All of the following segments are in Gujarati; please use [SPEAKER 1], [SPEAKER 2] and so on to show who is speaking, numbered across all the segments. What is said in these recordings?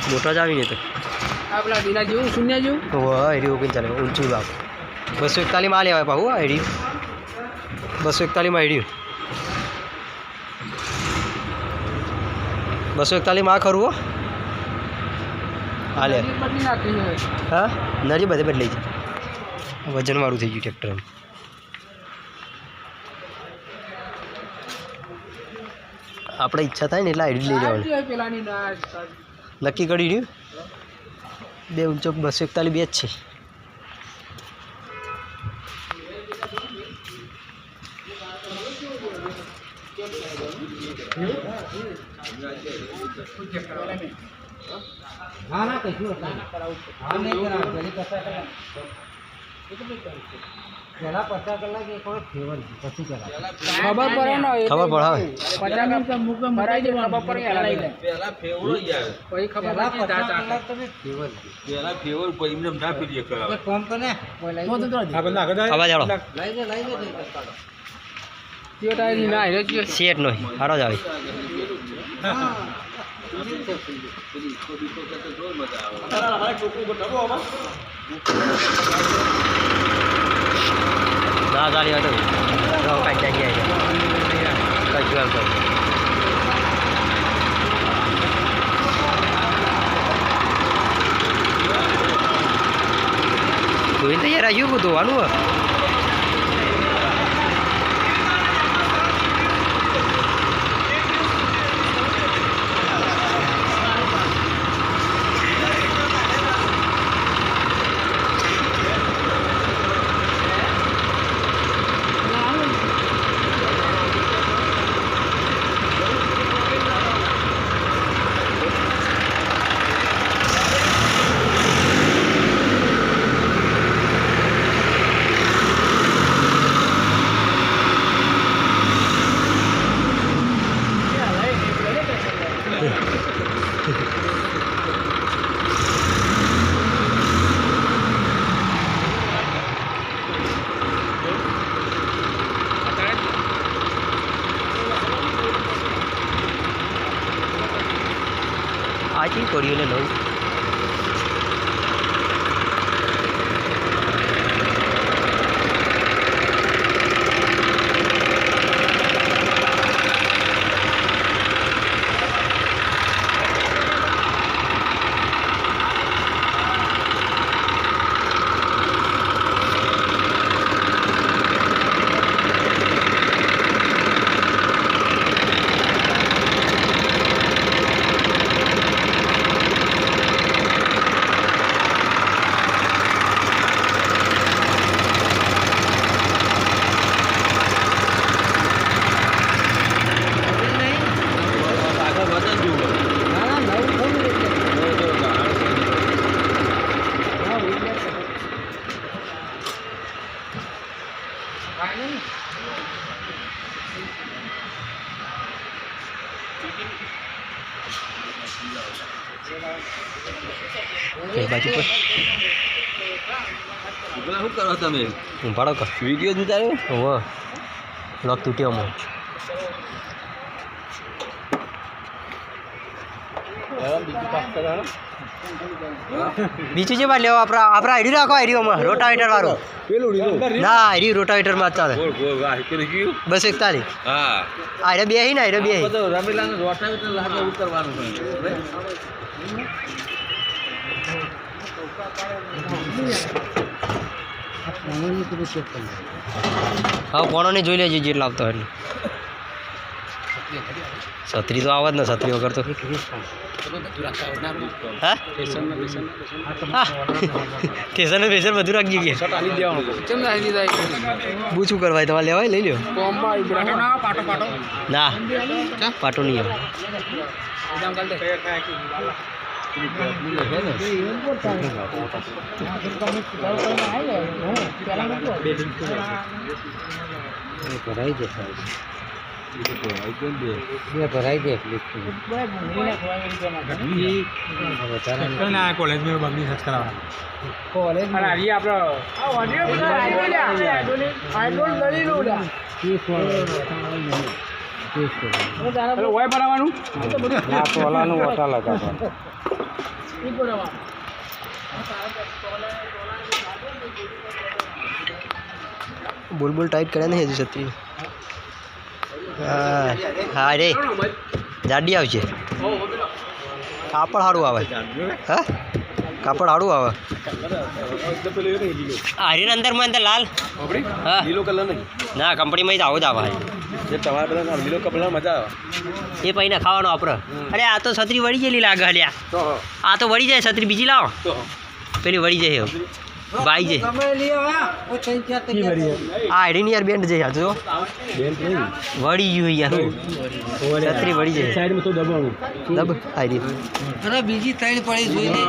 [SPEAKER 1] મોટા જ આવીને તો
[SPEAKER 2] આપણા બીના જેવું શૂન્ય જેવું
[SPEAKER 1] એરી ઓકે ચાલે ઊંચું લાવ 241 માં લેવાય પાહુ એરી 241 માં એરી 241 માં ખરું હો હાલે હા નરી બધે બદલાઈ છે વજન વાળું થઈ ગયું ટ્રેક્ટર આપણે ઈચ્છા થાય ને એટલે આઈડી લઈ જવાની નક્કી કરી રહ્યું બે ઊંચો 241 બે જ છે
[SPEAKER 2] हाँ ना कैसे हाँ नहीं करा पहले पता करा पहला पता करला के कोई फेवर પછી કરા ખબર પડે ને
[SPEAKER 1] ખબર પડે
[SPEAKER 2] 50 મિનિટ મુક ભરાઈ દે ખબર પડે પહેલા ફેવર જાય કોઈ ખબર નથી દાતા તમે ફેવર પહેલા ફેવર કોઈ એમને ના પીડીએ કરાવે કોમ કરે લઈ આ બંદા આગળ
[SPEAKER 1] આવા જાળો
[SPEAKER 2] લઈ દે ટીટા ની ના હેરો
[SPEAKER 1] સેટ નો હારો જ આવે ના ગાડી હતો કાંઈ જગ્યાએ કજુઆલ પર ધોઈને તૈયાર આવ્યું ધોવાનું I think Korean alone. બાજુ પર શું કરો તમે ઉભાડો કર વિડીયો ઉતાર્યો હોવ લોક તૂટ્યો અમો બીજું જે માં લેવા આપણા આઈડી રાખો આઈડીઓમાં રોટાવેટર વાળું ના આઈડી રોટાવેટર માં ચાલે 241 હા આઈડે બે હી ને આઈડે બે રમીલાને રોટાવેટર લાગે ઉતરવાનું હા કોણોને જોઈ લેજે જેટલા આવતો એટલે છત્રી તો આવત ને છત્રી વગર તો હા સ્ટેશન બેસન બધું રાખી ગયા શું કરવાય તમારે લેવાય લઈ લ્યો ના પાટો નહીં ભરાઈ જશે ભરાઈ દે કોલેજ में बगली सर्च करा कॉलेज में अरे आपला ऑडियो आयडोल लड़ी लो
[SPEAKER 2] હેલો ઓય બનાવવાનું
[SPEAKER 3] ના તોલાનું ઓટા લગાવવા
[SPEAKER 1] બુલબુલ ટાઈટ કર્યા નહીં હજુ છત્રી હા હા રે જાડી આવશે કાપડ સારું આવે હા કાપડ સારું આવે આર્યન અંદરમાં અંદર લાલ હા
[SPEAKER 3] લીલો કલર નહીં
[SPEAKER 1] ના કંપનીમાં જ આવો જ આવે
[SPEAKER 3] જે તમારા બધા લીલો કલર મજા આવે
[SPEAKER 1] એ પૈને ખાવાનો આપણે અરે આ તો છત્રી વળી ગયેલી લાગે હલ્યા
[SPEAKER 3] તો
[SPEAKER 1] આ તો વળી જાય છત્રી બીજી લાવો
[SPEAKER 3] તો
[SPEAKER 1] પેલી વળી જાય ભાઈ છે આ આઈડીની યાર બેન્ડ છે યાર જો વળી ગયું યાર છત્રી વળી જાય
[SPEAKER 3] સાઈડમાં તો દબાણું
[SPEAKER 1] દબ આઈડી
[SPEAKER 2] અરે બીજી ત્રણ પડી જોઈ લે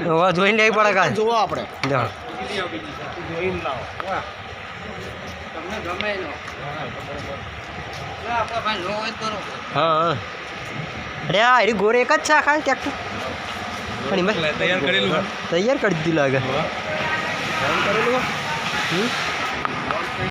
[SPEAKER 1] હવે જોઈને લેવી પડે કાંઈ
[SPEAKER 3] જોવો આપણે
[SPEAKER 1] હા
[SPEAKER 2] તમને ગમે નો આપણા ભાઈ નો હોય તો
[SPEAKER 1] હા અરે આ આઈડી ગોરે એક જ છે આખા ટ્રેક્ટર પણ એમાં
[SPEAKER 3] તૈયાર કરેલું
[SPEAKER 1] તૈયાર કરી દીધું લાગે
[SPEAKER 3] કરેલું
[SPEAKER 1] હમ